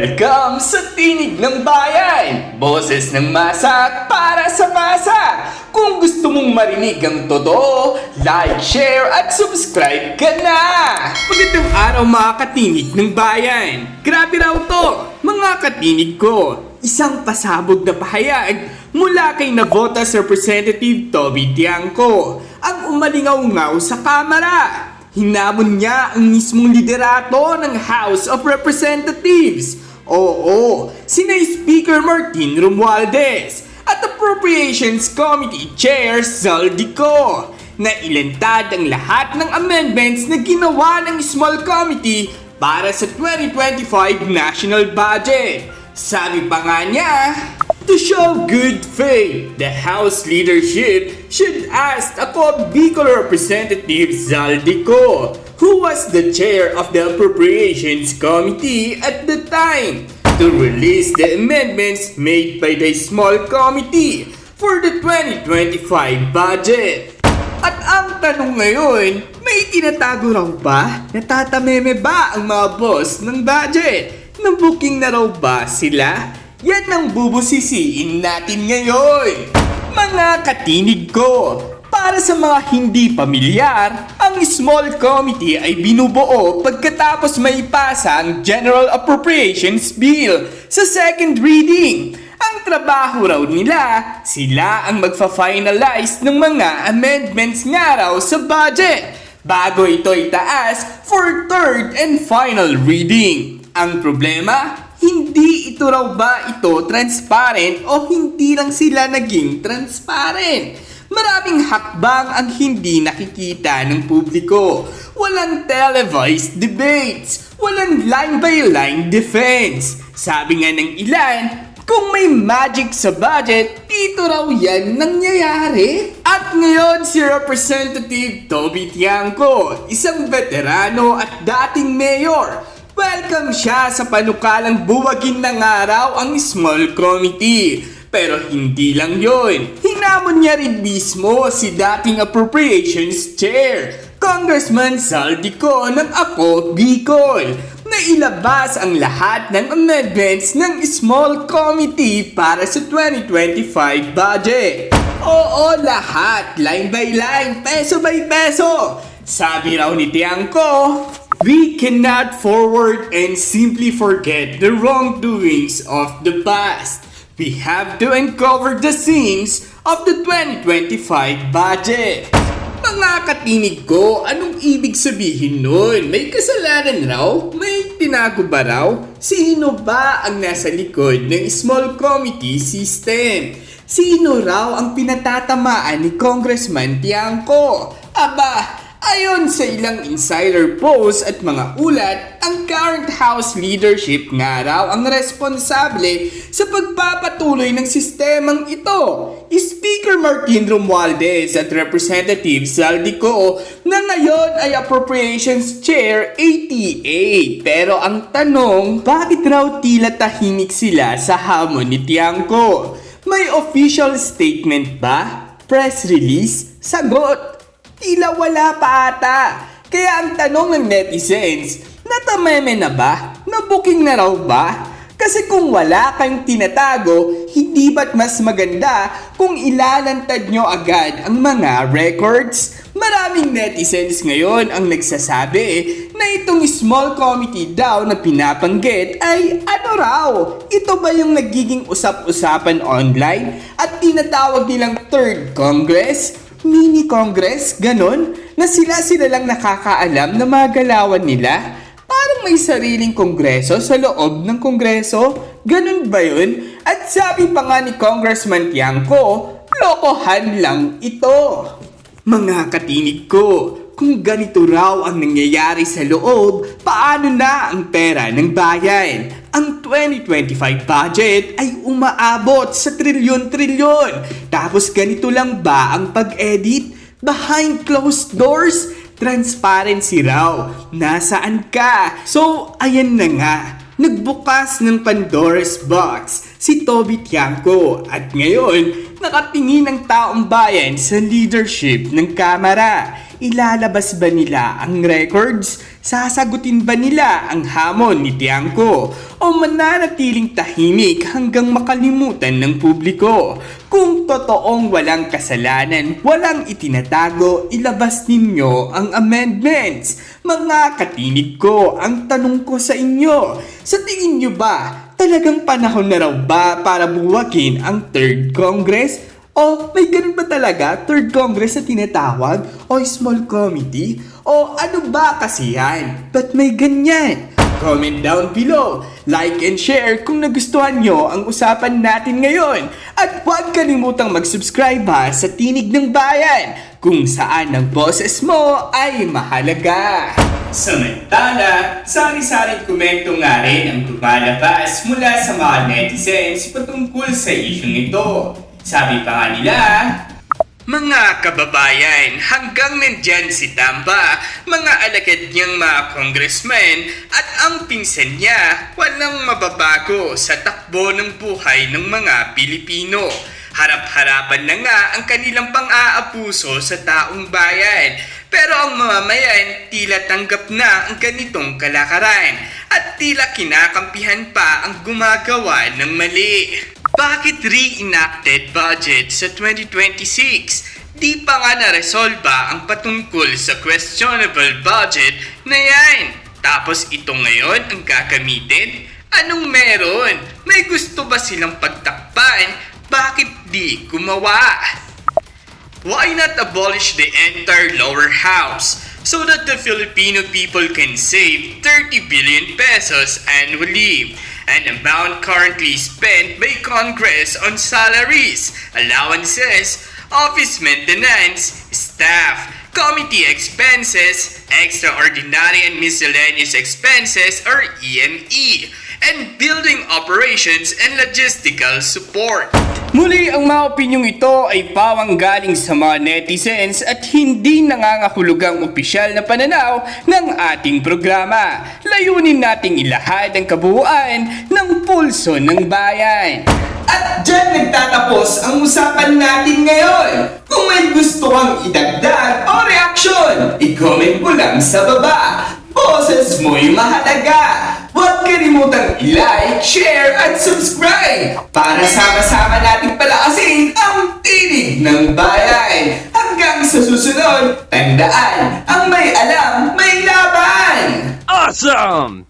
Welcome sa Tinig ng Bayan! Boses ng masa para sa masa! Kung gusto mong marinig ang totoo, like, share at subscribe ka na! Magandang araw mga katinig ng bayan! Grabe raw to, mga katinig ko! Isang pasabog na pahayag mula kay Navotas Representative Toby Tiangco ang umalingaw-ngaw sa kamara. Hinamon niya ang mismong liderato ng House of Representatives. Oo, sina Speaker Martin Romualdez at Appropriations Committee Chair Zaldico na ilantad ang lahat ng amendments na ginawa ng Small Committee para sa 2025 National Budget. Sabi pa nga niya, to show good faith, the House leadership should ask ako Bicol Representative Zaldico, who was the chair of the Appropriations Committee at the time, to release the amendments made by the small committee for the 2025 budget. At ang tanong ngayon, may tinatago raw ba? Natatameme ba ang mga boss ng budget? Nabooking na raw ba sila? Yan ang bubusisiin natin ngayon. Mga katinig ko, para sa mga hindi pamilyar, ang Small Committee ay binubuo pagkatapos maipasa ang General Appropriations Bill sa second reading. Ang trabaho raw nila, sila ang magfa-finalize ng mga amendments nga raw sa budget bago ito itaas for third and final reading. Ang problema, hindi ito raw ba ito transparent o hindi lang sila naging transparent? Maraming hakbang ang hindi nakikita ng publiko. Walang televised debates. Walang line-by-line defense. Sabi nga ng ilan, kung may magic sa budget, dito raw yan nangyayari. At ngayon si Representative Toby Tiangco, isang veterano at dating mayor. Welcome siya sa panukalang buwagin ng araw ang Small Committee. Pero hindi lang yon. Hinamon niya rin mismo si dating Appropriations Chair, Congressman Zaldico ng Ako Bicol, na ilabas ang lahat ng amendments ng Small Committee para sa 2025 budget. Oo, lahat, line by line, peso by peso. Sabi raw ni Tiangco, we cannot forward and simply forget the wrongdoings of the past. We have to uncover the sins of the 2025 budget. Mga katinig ko, anong ibig sabihin nun? May kasalanan raw? May tinago ba raw? Sino ba ang nasa likod ng small committee system? Sino raw ang pinatatamaan ni Congressman Tiangco? Aba, ayon sa ilang insider posts at mga ulat, ang current House leadership nga raw ang responsable sa pagpapatuloy ng sistemang ito. Speaker Martin Romualdez at Representative Zaldico na ngayon ay Appropriations Chair ATA. Pero ang tanong, bakit raw tila tahimik sila sa hamon ni Tiangco? May official statement ba? Press release? Sagot, tila wala pa ata. Kaya ang tanong ng netizens, natameme na ba? Nabooking na raw ba? Kasi kung wala kayong tinatago, hindi ba't mas maganda kung ilalantad nyo agad ang mga records? Maraming netizens ngayon ang nagsasabi na itong small committee daw na pinapanggit ay ano raw? Ito ba yung nagiging usap-usapan online at tinatawag nilang Third Congress? Mini Congress? Ganon? Na sila lang nakakaalam na mga galawan nila? Parang may sariling kongreso sa loob ng kongreso? Ganon ba yun? At sabi pa nga ni Congressman Tiangco, lokohan lang ito. Mga katinig ko, kung ganito raw ang nangyayari sa loob, paano na ang pera ng bayan? Ang 2025 budget ay umaabot sa trilyon-trilyon. Tapos ganito lang ba ang pag-edit? Behind closed doors? Transparency raw. Nasaan ka? So, ayan na nga. Nagbukas ng Pandora's Box si Toby Tiangco at ngayon nakatingin ang taong bayan sa leadership ng Kamara. Ilalabas ba nila ang records? Sasagutin ba nila ang hamon ni Tiangco? O mananatiling tahimik hanggang makalimutan ng publiko? Kung totoong walang kasalanan, walang itinatago, ilabas ninyo ang amendments. Mga katinig ko, ang tanong ko sa inyo, sa tingin nyo ba, talagang panahon na raw ba para buwagin ang 3rd Congress? O may ganun ba talaga 3rd Congress na tinatawag? O small committee? O ano ba kasi yan? Ba't may ganyan? Comment down below, like and share kung nagustuhan nyo ang usapan natin ngayon. At huwag kalimutang mag-subscribe ha sa Tinig ng Bayan, kung saan ang boses mo ay mahalaga. Samantala, sari-saring komento nga rin ang lumalabas mula sa mga netizens patungkol sa isyong ito. Sabi pa nga nila, mga kababayan, hanggang nandyan si Tamba, mga alagad niyang mga congressmen at ang pinsan niya, walang mababago sa takbo ng buhay ng mga Pilipino. Harap-harapan na nga ang kanilang pang-aapuso sa taong bayan. Pero ang mamamayan tila tanggap na ang ganitong kalakaran at tila kinakampihan pa ang gumagawa ng mali. Bakit re-enacted budget sa 2026? Di pa nga naresolba ang patungkol sa questionable budget na yan. Tapos ito ngayon ang gagamitin? Anong meron? May gusto ba silang pagtakpan? Bakit di gumawa? Why not abolish the entire lower house so that the Filipino people can save 30 billion pesos annually? An amount currently spent by Congress on salaries, allowances, office maintenance, staff, committee expenses, extraordinary and miscellaneous expenses or EME, and building operations and logistical support. Muli, ang mga opinyong ito ay pawang galing sa mga netizens at hindi nangangahulugang opisyal na pananaw ng ating programa. Layunin nating ilahad ang kabuuan ng pulso ng bayan. At dyan nagtatapos ang usapan natin ngayon. Kung may gusto kang idagdag o reaksyon, i-comment mo lang sa baba. Boses mo'y mahalaga. Huwag kalimutang i-like, share, at subscribe para sama-sama nating palakasin ang tinig ng bayan. Hanggang sa susunod, tandaan, ang may alam, may laban! Awesome!